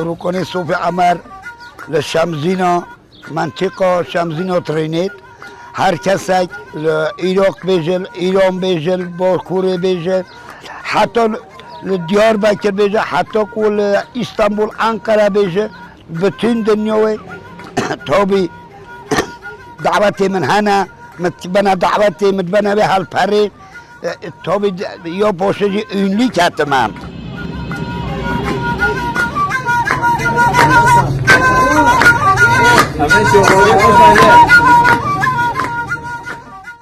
ركن صوفي عمر للشمزينة منطقة شمزينة ترينيت هر کسی عراق بیجل ایران بیجل باکوری بیجل حتی دیاربکر بیجل حتی کل استانبول انقره بیجل بتون دنیاوی تابی دعوتی من هنا متبنا دعوتی متبنا به هالپری تابی یا باشجی اونلی کتمم همه شغلی